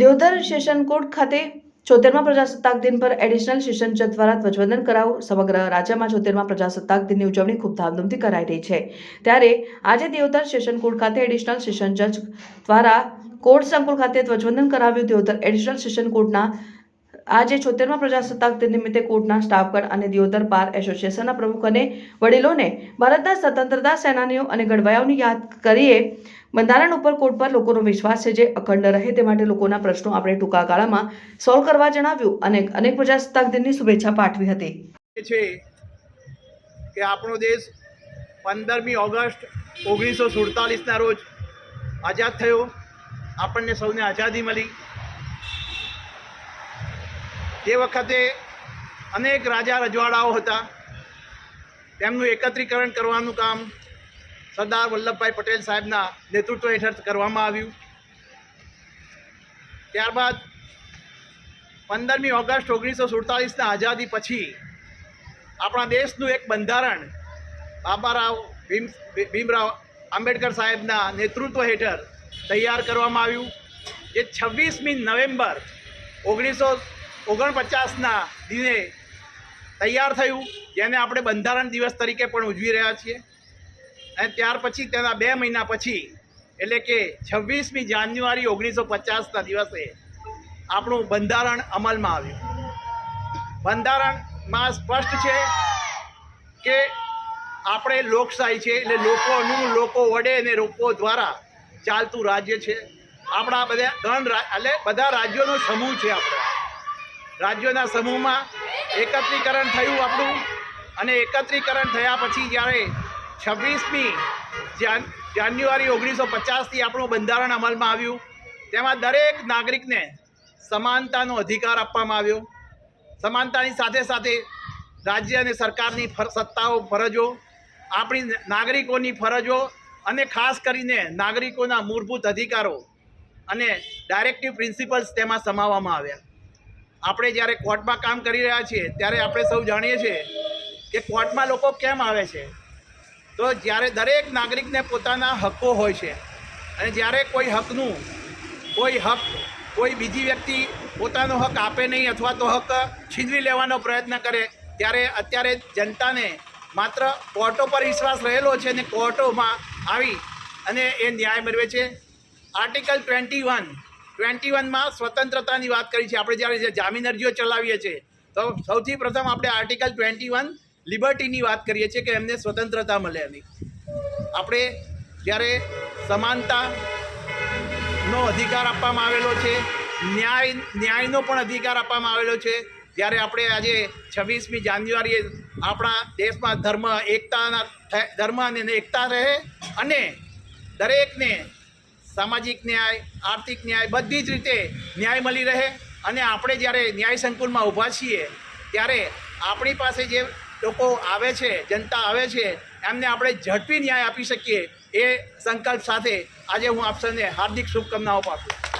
Deodhar session court ખાતે 74મા પ્રજાસત્તાક દિન પર એડિશનલ સેશન જજ દ્વારા ધ્વજવંદન કરાવું। સમગ્ર રાજ્યમાં 74મા પ્રજાસત્તાક દિનની ઉજવણી ખૂબ ધામધૂમથી કરાઈ રહી છે। ત્યારે આજે દેવધર સેશન કોર્ટ ખાતે એડિશનલ સેશન જજ દ્વારા કોર્ટ સંકુલ ખાતે ધ્વજવંદન કરાવ્યું। દેવધર એડિશનલ સેશન કોર્ટના આજે 76મા પ્રજાસત્તાક દિન નિમિત્તે કોર્ટના સ્ટાફગણ અને દિયોદર બાર એસોસિએશનના પ્રમુખ અને વડીલોને ભારતના સ્વતંત્રતા સેનાનીઓ અને ઘડવૈયાઓની યાદ કરીએ। બંધારણ ઉપર કોર્ટ પર લોકોનો વિશ્વાસ છે, જે અખંડ રહે તે માટે લોકોના પ્રશ્નો આપણે ટૂંકા ગાળામાં સોલ્વ કરવા જણાવ્યું અને અનેક પ્રજાસત્તાક દિનની શુભેચ્છા પાઠવી હતી। છે કે આપણો દેશ 15મી ઓગસ્ટ 1947ના રોજ આઝાદ થયો। આપણને સૌને આઝાદી મળી। તે વખતે અનેક રાજા રજવાડાઓ હતા, તેમનું એકત્રીકરણ કરવાનું કામ સરદાર વલ્લભભાઈ પટેલ સાહેબના નેતૃત્વ હેઠળ કરવામાં આવ્યું। ત્યારબાદ 15મી ઓગસ્ટ 1947ના આઝાદી પછી આપણા દેશનું એક બંધારણ બાબારાવ ભીમરાવ આંબેડકર સાહેબના નેતૃત્વ હેઠળ તૈયાર કરવામાં આવ્યું, જે 26મી નવેમ્બર 1949ના દિને તૈયાર થયું, જેને આપણે બંધારણ દિવસ તરીકે પણ ઉજવી રહ્યા છીએ। અને ત્યાર પછી તેના 2 મહિના પછી એટલે કે 26મી જાન્યુઆરી 1950ના દિવસે આપણું બંધારણ અમલમાં આવ્યું। બંધારણમાં સ્પષ્ટ છે કે આપણે લોકશાહી છે, એટલે લોકોનું લોકો વડે અને લોકો દ્વારા ચાલતું રાજ્ય છે। આપણા બધા રાજ્યોનો સમૂહ છે। આપણા રાજ્યોના સમૂહમાં એકત્રીકરણ થયું આપણું, અને એકત્રીકરણ થયા પછી જ્યારે 26મી જાન્યુઆરી 1950થી આપણું બંધારણ અમલમાં આવ્યું, તેમાં દરેક નાગરિકને સમાનતાનો અધિકાર આપવામાં આવ્યો। સમાનતાની સાથે સાથે રાજ્ય અને સરકારની સત્તાઓ, ફરજો, આપણી નાગરિકોની ફરજો અને ખાસ કરીને નાગરિકોના મૂળભૂત અધિકારો અને ડાયરેક્ટિવ પ્રિન્સિપલ્સ તેમાં સમાવવામાં આવ્યા। આપણે જ્યારે કોર્ટમાં કામ કરી રહ્યા છીએ ત્યારે આપણે સૌ જાણીએ છીએ કે કોર્ટમાં લોકો કેમ આવે છે, તો જ્યારે દરેક નાગરિકને પોતાના હક્કો હોય છે, અને જ્યારે કોઈ કોઈ બીજી વ્યક્તિ પોતાનો હક આપે નહીં અથવા તો હક છીનવી લેવાનો પ્રયત્ન કરે, ત્યારે અત્યારે જનતાને માત્ર કોર્ટો પર વિશ્વાસ રહેલો છે અને કોર્ટોમાં આવી અને એ ન્યાય મેળવે છે। આર્ટિકલ 21માં સ્વતંત્રતાની વાત કરી છે। આપણે જ્યારે જામીન અરજીઓ ચલાવીએ છીએ તો સૌથી પ્રથમ આપણે આર્ટિકલ 21 લિબર્ટીની વાત કરીએ છીએ કે એમને સ્વતંત્રતા મળે એની। આપણે જ્યારે સમાનતાનો અધિકાર આપવામાં આવેલો છે, ન્યાયનો પણ અધિકાર આપવામાં આવેલો છે। જ્યારે આપણે આજે 26મી જાન્યુઆરીએ આપણા દેશમાં ધર્મ અને એકતા રહે અને દરેકને સામાજિક ન્યાય, આર્થિક ન્યાય, બધી જ રીતે ન્યાય મળી રહે, અને આપણે જ્યારે ન્યાય સંકુલમાં ઊભા છીએ ત્યારે આપણી પાસે જે લોકો આવે છે, જનતા આવે છે, એમને આપણે ઝડપી ન્યાય આપી શકીએ, એ સંકલ્પ સાથે આજે હું આપ સૌને હાર્દિક શુભકામનાઓ પાઠવું।